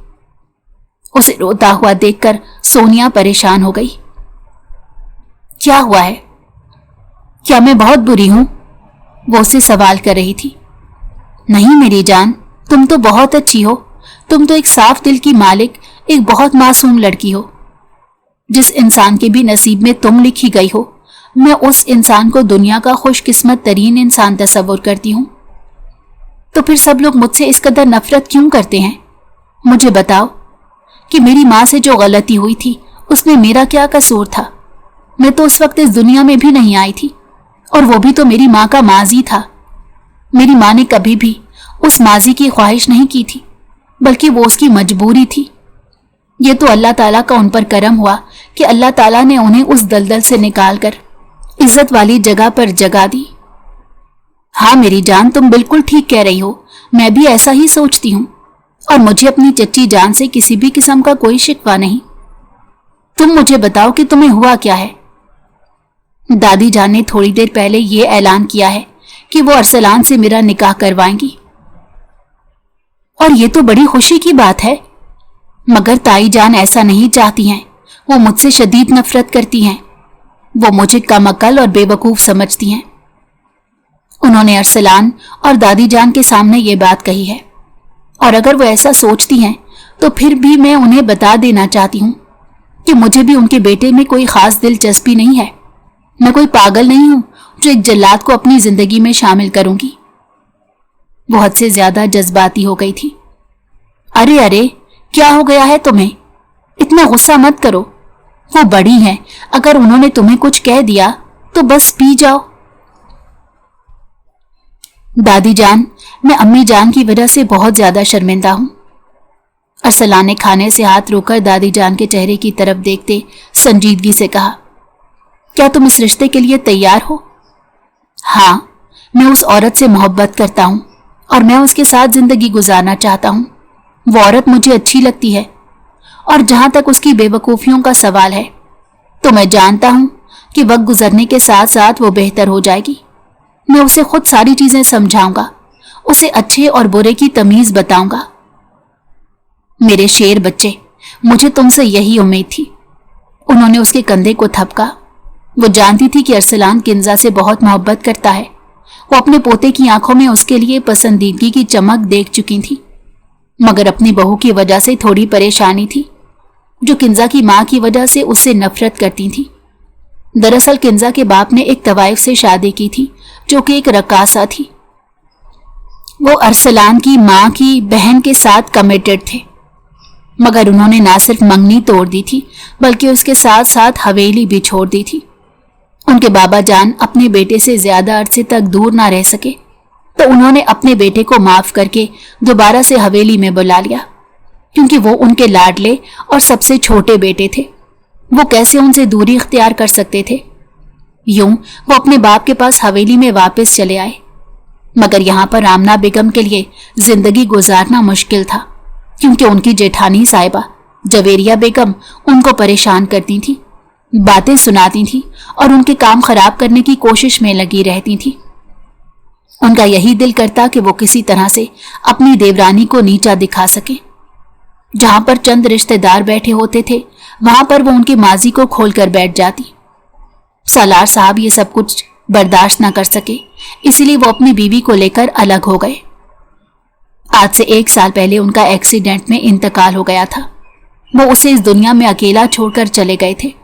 उसे रोता हुआ देखकर सोनिया परेशान हो गई। क्या हुआ है? क्या मैं बहुत बुरी हूं? वो उससे सवाल कर रही थी। नहीं मेरी जान, तुम तो बहुत अच्छी हो। तुम तो एक साफ दिल की मालिक, एक बहुत मासूम लड़की हो। जिस इंसान के भी नसीब में तुम लिखी गई हो, मैं उस इंसान को दुनिया का खुशकिस्मत तरीन इंसान तस्वुर करती हूं। तो फिर सब लोग मुझसे इस कदर नफरत क्यों करते हैं? मुझे बताओ कि मेरी मां से जो गलती हुई थी उसमें मेरा क्या कसूर था? मैं तो उस वक्त इस दुनिया में भी नहीं आई थी और वो भी तो मेरी मां का माजी था। मेरी मां ने कभी भी उस माजी की ख्वाहिश नहीं की थी, बल्कि वो उसकी मजबूरी थी। ये तो अल्लाह ताला का उन पर करम हुआ कि अल्लाह ताला ने उन्हें उस दलदल से निकालकर इज्जत वाली जगह पर जगा दी। हाँ मेरी जान, तुम बिल्कुल ठीक कह रही हो। मैं भी ऐसा ही सोचती हूँ और मुझे अपनी चच्ची जान से किसी भी किस्म का कोई शिकवा नहीं। तुम मुझे बताओ कि तुम्हें हुआ क्या है। दादी जान ने थोड़ी देर पहले ये ऐलान किया है कि वो अरसलान से मेरा निकाह करवाएंगी, और ये तो बड़ी खुशी की बात है। मगर ताई जान ऐसा नहीं चाहती हैं। वो मुझसे शदीद नफरत करती हैं। वो मुझे कमअक्ल और बेवकूफ समझती हैं। उन्होंने अरसलान और दादी जान के सामने ये बात कही है, और अगर वो ऐसा सोचती हैं तो फिर भी मैं उन्हें बता देना चाहती हूँ कि मुझे भी उनके बेटे में कोई खास दिलचस्पी नहीं है। मैं कोई पागल नहीं हूं जो एक जल्लाद को अपनी जिंदगी में शामिल करूंगी। वो हद से ज्यादा जज्बाती हो गई थी। अरे अरे, क्या हो गया है तुम्हें? इतना गुस्सा मत करो। वो बड़ी हैं, अगर उन्होंने तुम्हें कुछ कह दिया तो बस पी जाओ। दादी जान, मैं अम्मी जान की वजह से बहुत ज्यादा शर्मिंदा हूं। अरसलान ने खाने से हाथ रोककर दादी जान के चेहरे की तरफ देखते संजीदगी से कहा, क्या तुम इस रिश्ते के लिए तैयार हो? हाँ, मैं उस औरत से मोहब्बत करता हूं और मैं उसके साथ जिंदगी गुजारना चाहता हूं। वो औरत मुझे अच्छी लगती है, और जहां तक उसकी बेवकूफियों का सवाल है तो मैं जानता हूं कि वक्त गुजरने के साथ साथ वो बेहतर हो जाएगी। मैं उसे खुद सारी चीजें समझाऊंगा, उसे अच्छे और बुरे की तमीज बताऊंगा। मेरे शेर बच्चे, मुझे तुमसे यही उम्मीद थी। उन्होंने उसके कंधे को थपका। वो जानती थी कि अरसलान किंजा से बहुत मोहब्बत करता है। वो अपने पोते की आंखों में उसके लिए पसंदीदगी की चमक देख चुकी थी, मगर अपनी बहू की वजह से थोड़ी परेशानी थी, जो किंजा की मां की वजह से उससे नफरत करती थी। दरअसल किंजा के बाप ने एक तवाइफ से शादी की थी जो कि एक रकासा थी। वो अरसलान की मां की बहन के साथ कमिटेड थे, मगर उन्होंने ना सिर्फ मंगनी तोड़ दी थी बल्कि उसके साथ साथ हवेली भी छोड़ दी थी। उनके बाबा जान अपने बेटे से ज्यादा अरसे तक दूर ना रह सके, तो उन्होंने अपने बेटे को माफ करके दोबारा से हवेली में बुला लिया, क्योंकि वो उनके लाडले और सबसे छोटे बेटे थे। वो कैसे उनसे दूरी इख्तियार कर सकते थे। यूं वो अपने बाप के पास हवेली में वापस चले आए, मगर यहां पर आमना बेगम के लिए जिंदगी गुजारना मुश्किल था, क्योंकि उनकी जेठानी साहिबा जवेरिया बेगम उनको परेशान करती थी, बातें सुनाती थी और उनके काम खराब करने की कोशिश में लगी रहती थी। उनका यही दिल करता कि वो किसी तरह से अपनी देवरानी को नीचा दिखा सके। जहां पर चंद रिश्तेदार बैठे होते थे वहां पर वो उनके माजी को खोलकर बैठ जाती। सालार साहब ये सब कुछ बर्दाश्त न कर सके, इसीलिए वो अपनी बीवी को लेकर अलग हो गए। आज से 1 साल पहले उनका एक्सीडेंट में इंतकाल हो गया था। वो उसे इस दुनिया में अकेला छोड़कर चले गए थे।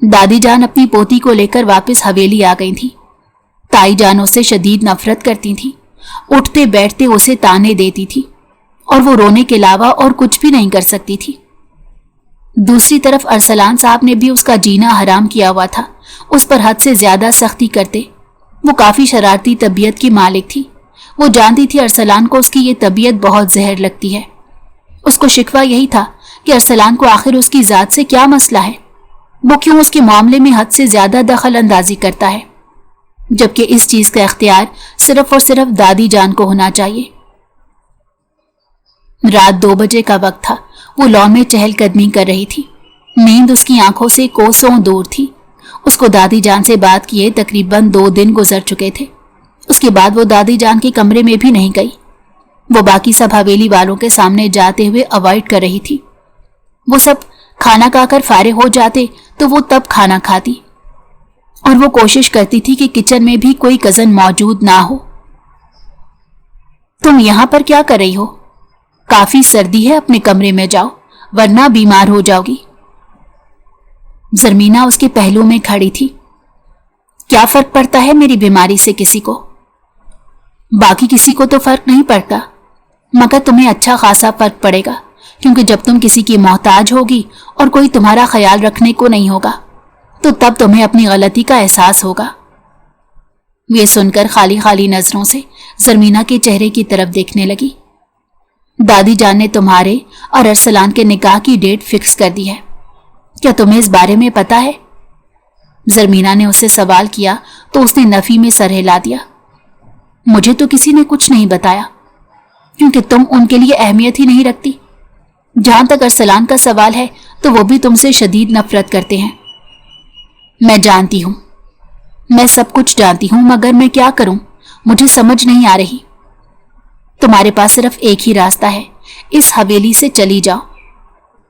दादी जान अपनी पोती को लेकर वापस हवेली आ गई थी। ताई जान उससे शदीद नफरत करती थी, उठते बैठते उसे ताने देती थी, और वो रोने के अलावा और कुछ भी नहीं कर सकती थी। दूसरी तरफ अरसलान साहब ने भी उसका जीना हराम किया हुआ था, उस पर हद से ज्यादा सख्ती करते। वो काफी शरारती तबीयत की मालिक थी। वो जानती थी अरसलान को उसकी ये तबीयत बहुत जहर लगती है। उसको शिकवा यही था कि अरसलान को आखिर उसकी जात से क्या मसला है, वो क्यों उसके मामले में हद से ज्यादा दखल अंदाजी करता है, जबकि इस चीज का इख्तियार सिर्फ और सिर्फ दादी जान को होना चाहिए। रात 2 बजे का वक्त था। वो लॉन में चहलकदमी कर रही थी। नींद उसकी आंखों से कोसों दूर थी। उसको दादी जान से बात किए तकरीबन 2 दिन गुजर चुके थे। उसके बाद वो दादी जान के कमरे में भी नहीं गई। वो बाकी सब हवेली वालों के सामने जाते हुए अवॉइड कर रही थी। वो सब खाना खाकर फारिग हो जाते तो वो तब खाना खाती, और वो कोशिश करती थी कि किचन में भी कोई कजन मौजूद ना हो। तुम यहां पर क्या कर रही हो? काफी सर्दी है, अपने कमरे में जाओ वरना बीमार हो जाओगी। जरमीना उसके पहलू में खड़ी थी। क्या फर्क पड़ता है मेरी बीमारी से किसी को? बाकी किसी को तो फर्क नहीं पड़ता, मगर तुम्हें अच्छा खासा फर्क पड़ेगा, क्योंकि जब तुम किसी की मोहताज होगी और कोई तुम्हारा ख्याल रखने को नहीं होगा तो तब तुम्हें अपनी गलती का एहसास होगा। ये सुनकर खाली खाली नजरों से जरमीना के चेहरे की तरफ देखने लगी। दादी जान ने तुम्हारे और अरसलान के निकाह की डेट फिक्स कर दी है, क्या तुम्हें इस बारे में पता है? जरमीना ने उससे सवाल किया तो उसने नफी में सर हिला दिया। मुझे तो किसी ने कुछ नहीं बताया, क्योंकि तुम उनके लिए अहमियत ही नहीं रखती। जहां तक अरसलान का सवाल है तो वो भी तुमसे शदीद नफरत करते हैं। मैं जानती हूं, मैं सब कुछ जानती हूं, मगर मैं क्या करूं, मुझे समझ नहीं आ रही। तुम्हारे पास सिर्फ एक ही रास्ता है, इस हवेली से चली जाओ,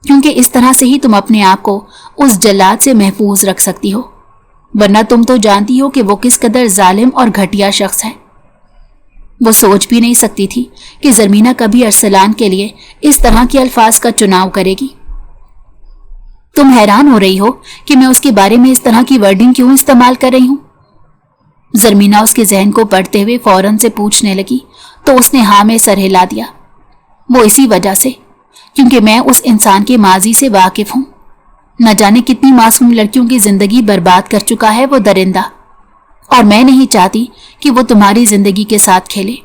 क्योंकि इस तरह से ही तुम अपने आप को उस जल्लाद से महफूज रख सकती हो, वरना तुम तो जानती हो कि वो किस कदर जालिम और घटिया शख्स है। वो सोच भी नहीं सकती थी कि ज़रमीना कभी अरसलान के लिए इस तरह के अल्फाज का चुनाव करेगी। तुम हैरान हो रही हो कि मैं उसके बारे में इस तरह की वर्डिंग क्यों इस्तेमाल कर रही हूं? ज़रमीना उसके जहन को पढ़ते हुए फौरन से पूछने लगी तो उसने हाँ में सर हिला दिया। वो इसी वजह से, क्योंकि मैं उस इंसान के माजी से वाकिफ हूं। न जाने कितनी मासूम लड़कियों की जिंदगी बर्बाद कर चुका है वो दरिंदा, और मैं नहीं चाहती कि वो तुम्हारी जिंदगी के साथ खेले।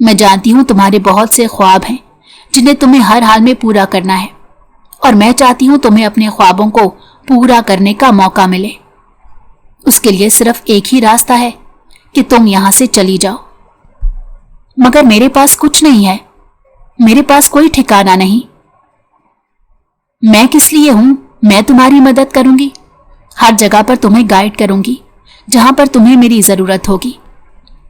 मैं जानती हूं तुम्हारे बहुत से ख्वाब हैं जिन्हें तुम्हें हर हाल में पूरा करना है, और मैं चाहती हूं तुम्हें अपने ख्वाबों को पूरा करने का मौका मिले। उसके लिए सिर्फ एक ही रास्ता है कि तुम यहां से चली जाओ। मगर मेरे पास कुछ नहीं है, मेरे पास कोई ठिकाना नहीं। मैं किस लिए हूं? मैं तुम्हारी मदद करूंगी, हर जगह पर तुम्हें गाइड करूंगी। जहां पर तुम्हें मेरी जरूरत होगी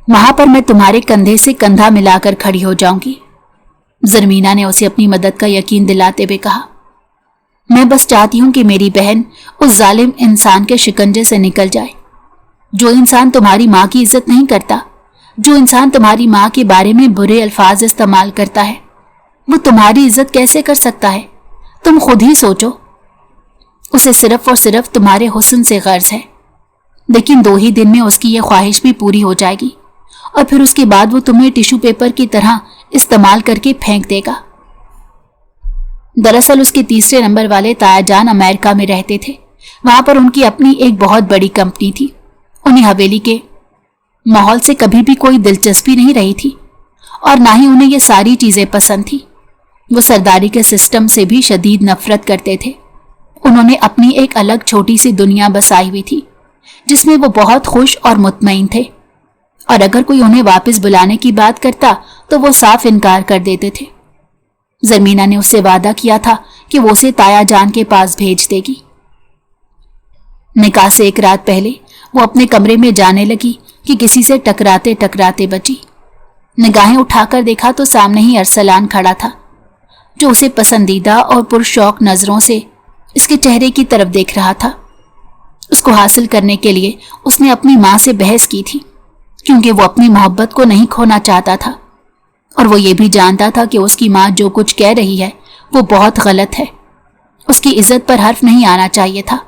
वहां पर मैं तुम्हारे कंधे से कंधा मिलाकर खड़ी हो जाऊंगी। ज़रमीना ने उसे अपनी मदद का यकीन दिलाते हुए कहा, मैं बस चाहती हूं कि मेरी बहन उस जालिम इंसान के शिकंजे से निकल जाए। जो इंसान तुम्हारी माँ की इज्जत नहीं करता, जो इंसान तुम्हारी माँ के बारे में बुरे अल्फाज इस्तेमाल करता है, वो तुम्हारी इज्जत कैसे कर सकता है? तुम खुद ही सोचो। उसे सिर्फ और सिर्फ तुम्हारे हुस्न से गर्ज है, लेकिन 2 ही दिन में उसकी ये ख्वाहिश भी पूरी हो जाएगी, और फिर उसके बाद वो तुम्हें टिश्यू पेपर की तरह इस्तेमाल करके फेंक देगा। दरअसल उसके 3रे नंबर वाले ताया जान अमेरिका में रहते थे। वहां पर उनकी अपनी एक बहुत बड़ी कंपनी थी। उन्हें हवेली के माहौल से कभी भी कोई दिलचस्पी नहीं रही थी, और ना ही उन्हें ये सारी चीजें पसंद थी। वो सरदारी के सिस्टम से भी शदीद नफरत करते थे। उन्होंने अपनी एक अलग छोटी सी दुनिया बसाई हुई थी, जिसमें वो बहुत खुश और मुतमईन थे, और अगर कोई उन्हें वापस बुलाने की बात करता तो वो साफ इनकार कर देते थे। ज़रमीना ने उससे वादा किया था कि वो उसे ताया जान के पास भेज देगी। निकाह से एक रात पहले वो अपने कमरे में जाने लगी कि किसी से टकराते टकराते बची। निगाहें उठाकर देखा तो सामने ही अरसलान खड़ा था, जो उसे पसंदीदा और पुरशौक नजरों से इसके चेहरे की तरफ देख रहा था। उसको हासिल करने के लिए उसने अपनी माँ से बहस की थी, क्योंकि वो अपनी मोहब्बत को नहीं खोना चाहता था, और वो ये भी जानता था कि उसकी माँ जो कुछ कह रही है वो बहुत गलत है। उसकी इज्जत पर हर्फ नहीं आना चाहिए था,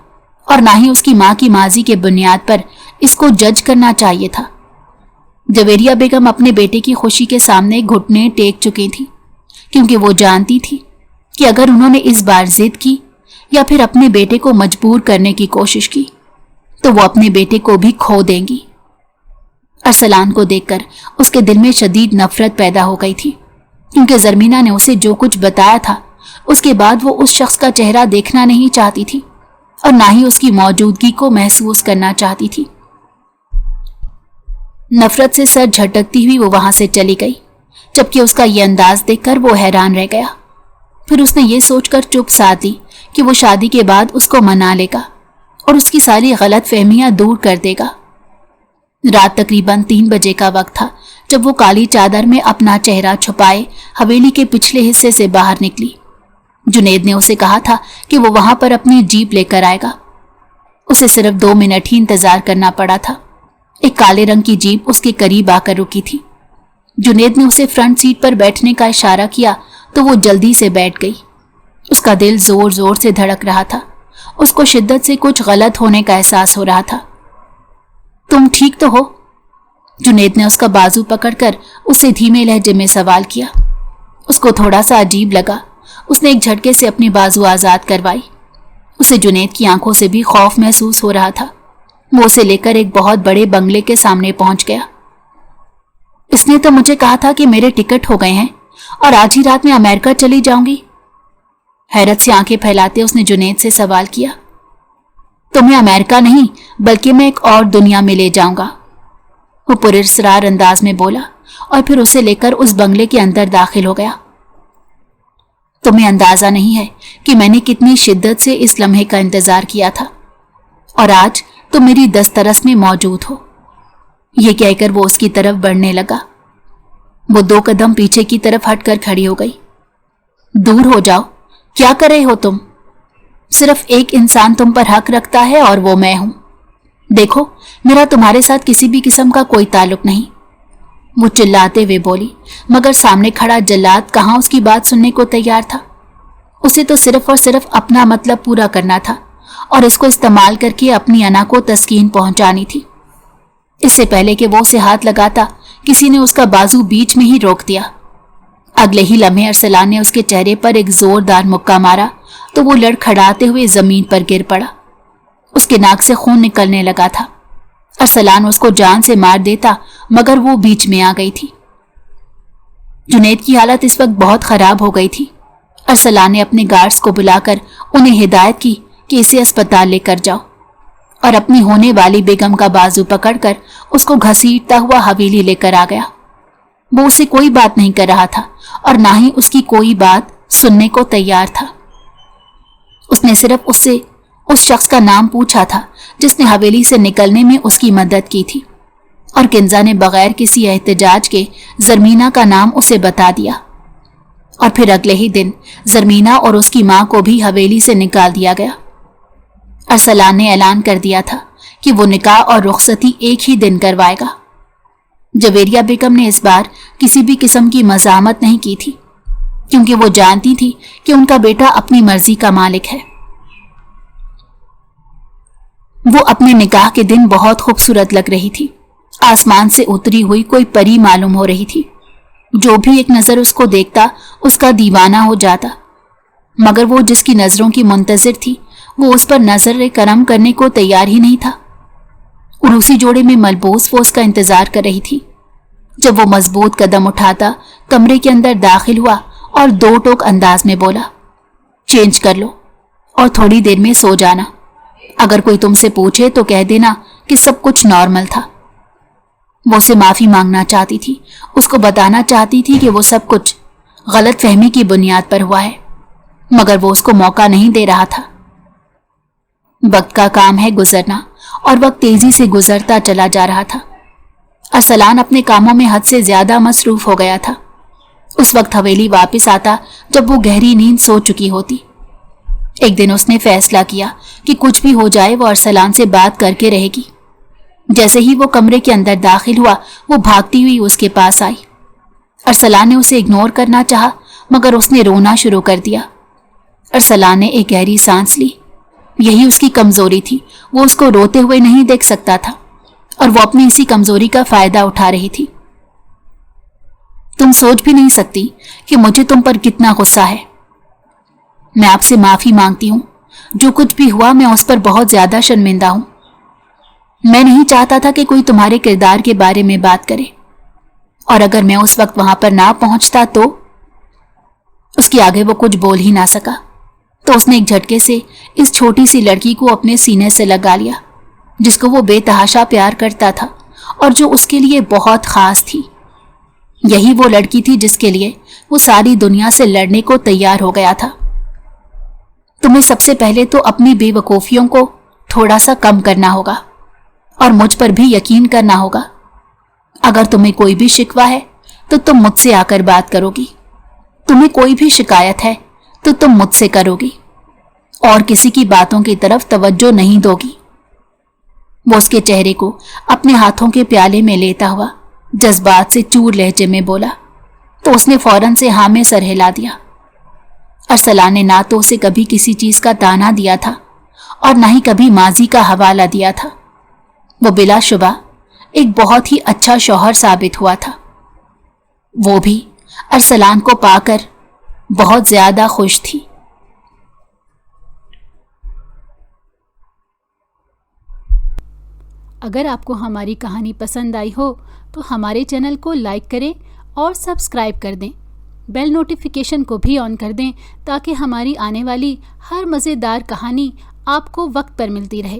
और ना ही उसकी माँ की माजी के बुनियाद पर इसको जज करना चाहिए था। जवेरिया बेगम अपने बेटे की खुशी के सामने घुटने टेक चुकी थी, क्योंकि वो जानती थी कि अगर उन्होंने इस बार जिद की या फिर अपने बेटे को मजबूर करने की कोशिश की तो वो अपने बेटे को भी खो देंगी। अरसलान को देखकर उसके दिल में शदीद नफरत पैदा हो गई थी, क्योंकि ज़रमीना ने उसे जो कुछ बताया था उसके बाद वो उस शख्स का चेहरा देखना नहीं चाहती थी, और ना ही उसकी मौजूदगी को महसूस करना चाहती थी। नफरत से सर झटकती हुई वो वहां से चली गई, जबकि उसका ये अंदाज देखकर वो हैरान रह गया। फिर उसने ये सोचकर चुप साध ली कि वो शादी के बाद उसको मना लेगा और उसकी सारी गलत फहमियां दूर कर देगा। रात तकरीबन 3 बजे का वक्त था जब वो काली चादर में अपना चेहरा छुपाए हवेली के पिछले हिस्से से बाहर निकली। जुनेद ने उसे कहा था कि वो वहां पर अपनी जीप लेकर आएगा। उसे सिर्फ 2 मिनट ही इंतजार करना पड़ा था। एक काले रंग की जीप उसके करीब आकर रुकी थी। जुनेद ने उसे फ्रंट सीट पर बैठने का इशारा किया तो वो जल्दी से बैठ गई। उसका दिल जोर जोर से धड़क रहा था। उसको शिद्दत से कुछ गलत होने का एहसास हो रहा था। तुम ठीक तो हो? जुनेद ने उसका बाजू पकड़कर उससे धीमे लहजे में सवाल किया। उसको थोड़ा सा अजीब लगा। उसने एक झटके से अपनी बाजू आजाद करवाई। उसे जुनेद की आंखों से भी खौफ महसूस हो रहा था। वो उसे लेकर एक बहुत बड़े बंगले के सामने पहुंच गया। इसने तो मुझे कहा था कि मेरे टिकट हो गए हैं और आज ही रात में अमेरिका चली जाऊंगी। हैरत से आंखें फैलाते उसने जुनेद से सवाल किया। तुम्हें अमेरिका नहीं बल्कि मैं एक और दुनिया में ले जाऊंगा, वो पुरस्कार अंदाज में बोला, और फिर उसे लेकर उस बंगले के अंदर दाखिल हो गया। تمہیں اندازہ نہیں ہے کہ میں نے کتنی شدت سے اس لمحے کا انتظار کیا تھا، اور آج تم میری دسترس میں موجود ہو۔ یہ کہہ کر وہ اس کی طرف بڑھنے لگا۔ وہ 2 قدم پیچھے کی طرف ہٹ کر کھڑی ہو گئی۔ دور ہو جاؤ، کیا کر رہے ہو تم؟ صرف ایک انسان تم پر حق رکھتا ہے اور وہ میں ہوں۔ دیکھو، میرا تمہارے ساتھ کسی بھی قسم کا کوئی تعلق نہیں، وہ چلاتے ہوئے بولی، مگر سامنے کھڑا جلاد کہاں اس کی بات سننے کو تیار تھا۔ اسے تو صرف اور صرف اپنا مطلب پورا کرنا تھا اور اس کو استعمال کر کے اپنی انا کو تسکین پہنچانی تھی۔ اس سے پہلے کہ وہ اسے ہاتھ لگاتا، کسی نے اس کا بازو بیچ میں ہی روک دیا۔ اگلے ہی لمحے ارسلان نے اس کے چہرے پر ایک زوردار مکہ مارا تو وہ لڑکھڑاتے ہوئے زمین پر گر پڑا۔ اس کے ناک سے خون نکلنے لگا تھا۔ ارسلان اس کو جان سے مار دیتا، مگر وہ بیچ میں آ گئی تھی۔ جنید کی حالت اس وقت بہت خراب ہو گئی تھی۔ ارسلان نے اپنے گارڈز کو بلا کر انہیں ہدایت کی کہ اسے اسپتال لے کر جاؤ، اور اپنی ہونے والی بیگم کا بازو پکڑ کر اس کو گھسیٹتا ہوا حویلی لے کر آ گیا۔ وہ اسے کوئی بات نہیں کر رہا تھا اور نہ ہی اس کی کوئی بات سننے کو تیار تھا۔ اس نے صرف اس سے اس شخص کا نام پوچھا تھا جس نے حویلی سے نکلنے میں اس کی مدد کی تھی، اور کنزا نے بغیر کسی احتجاج کے زرمینہ کا نام اسے بتا دیا، اور پھر اگلے ہی دن زرمینہ اور اس کی ماں کو بھی حویلی سے نکال دیا گیا۔ ارسلان نے اعلان کر دیا تھا کہ وہ نکاح اور رخصتی ایک ہی دن کروائے گا۔ جویریہ بیگم نے اس بار کسی بھی قسم کی مزاحمت نہیں کی تھی، کیونکہ وہ جانتی تھی کہ ان کا بیٹا اپنی مرضی کا مالک ہے۔ وہ اپنے نکاح کے دن بہت خوبصورت لگ رہی تھی، آسمان سے اتری ہوئی کوئی پری معلوم ہو رہی تھی۔ جو بھی ایک نظر اس کو دیکھتا اس کا دیوانہ ہو جاتا، مگر وہ جس کی نظروں کی منتظر تھی وہ اس پر نظر کرم کرنے کو تیار ہی نہیں تھا۔ عروسی جوڑے میں ملبوس وہ اس کا انتظار کر رہی تھی۔ جب وہ مضبوط قدم اٹھاتا کمرے کے اندر داخل ہوا اور 2 ٹوک انداز میں بولا، چینج کر لو اور تھوڑی دیر میں سو جانا۔ اگر کوئی تم سے پوچھے تو کہہ دینا کہ سب کچھ نارمل تھا۔ وہ اسے معافی مانگنا چاہتی تھی، اس کو بتانا چاہتی تھی کہ وہ سب کچھ غلط فہمی کی بنیاد پر ہوا ہے، مگر وہ اس کو موقع نہیں دے رہا تھا۔ وقت کا کام ہے گزرنا، اور وقت تیزی سے گزرتا چلا جا رہا تھا۔ ارسلان اپنے کاموں میں حد سے زیادہ مصروف ہو گیا تھا۔ اس وقت حویلی واپس آتا جب وہ گہری نیند سو چکی ہوتی۔ ایک دن اس نے فیصلہ کیا کہ کچھ بھی ہو جائے وہ ارسلان سے بات کر کے رہے گی۔ جیسے ہی وہ کمرے کے اندر داخل ہوا وہ بھاگتی ہوئی اس کے پاس آئی۔ ارسلان نے اسے اگنور کرنا چاہا، مگر اس نے رونا شروع کر دیا۔ ارسلان نے ایک گہری سانس لی۔ یہی اس کی کمزوری تھی، وہ اس کو روتے ہوئے نہیں دیکھ سکتا تھا، اور وہ اپنی اسی کمزوری کا فائدہ اٹھا رہی تھی۔ تم سوچ بھی نہیں سکتی کہ مجھے تم پر کتنا غصہ ہے۔ میں آپ سے معافی مانگتی ہوں، جو کچھ بھی ہوا میں اس پر بہت زیادہ شرمندہ ہوں۔ میں نہیں چاہتا تھا کہ کوئی تمہارے کردار کے بارے میں بات کرے، اور اگر میں اس وقت وہاں پر نہ پہنچتا تو… اس کے آگے وہ کچھ بول ہی نہ سکا، تو اس نے ایک جھٹکے سے اس چھوٹی سی لڑکی کو اپنے سینے سے لگا لیا، جس کو وہ بے تحاشا پیار کرتا تھا اور جو اس کے لیے بہت خاص تھی۔ یہی وہ لڑکی تھی جس کے لیے وہ ساری دنیا سے لڑنے کو تیار ہو گیا تھا۔ تمہیں سب سے پہلے تو اپنی بے وقوفیوں کو تھوڑا سا کم کرنا ہوگا، اور مجھ پر بھی یقین کرنا ہوگا۔ اگر تمہیں کوئی بھی شکوہ ہے تو تم مجھ سے آ کر بات کرو گی، تمہیں کوئی بھی شکایت ہے تو تم مجھ سے کرو گی، اور کسی کی باتوں کی طرف توجہ نہیں دو گی۔ وہ اس کے چہرے کو اپنے ہاتھوں کے پیالے میں لیتا ہوا جذبات سے چور لہجے میں بولا، تو اس نے فوراً سے ہاں میں سر ہلا دیا۔ ارسلان نے نہ تو اسے کبھی کسی چیز کا تانا دیا تھا اور نہ ہی کبھی ماضی کا حوالہ دیا تھا۔ وہ بلا شبہ ایک بہت ہی اچھا شوہر ثابت ہوا تھا۔ وہ بھی ارسلان کو پا کر بہت زیادہ خوش تھی۔ اگر آپ کو ہماری کہانی پسند آئی ہو تو ہمارے چینل کو لائک کریں اور سبسکرائب کر دیں۔ بیل نوٹیفیکیشن کو بھی آن کر دیں تاکہ ہماری آنے والی ہر مزیدار کہانی آپ کو وقت پر ملتی رہے۔